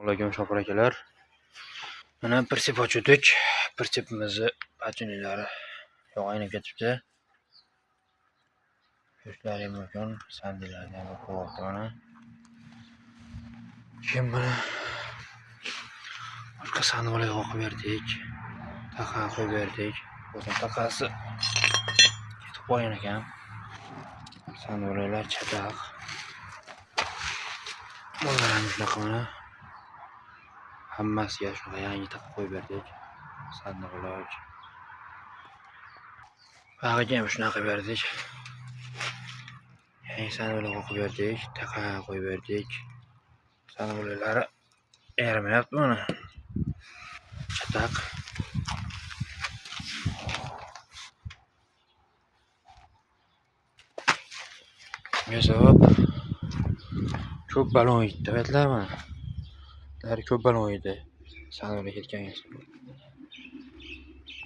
Assalomu shopir akalar. Mana pritsep ochdik. Pritsepimizni patinilari yo'q aynab ketibdi. Yurtlari ham mumkin, sandilarni ham qo'yibdi mana. Keyin mana orqa sandiqlarga qo'yib berdik. Taqa qo'yib berdik. O'zim taqasi ketib qo'ygan ekan. Sandiqlar chataq. Bularni shunaqa mana. Hammasiga shunaqa yangi taqib qo'yib berdik. Sandiqlar. Bag'iga ham shunaqa qilib berdik. Yangi sandiqlar qo'yib berdik, taqa qo'yib berdik. Sandiqlari erimayapti mana. Chataq. Yasab ko'p balon yetdi aytlar mana. Ko'p balon yedi. Sandiqlar ketgan ekan.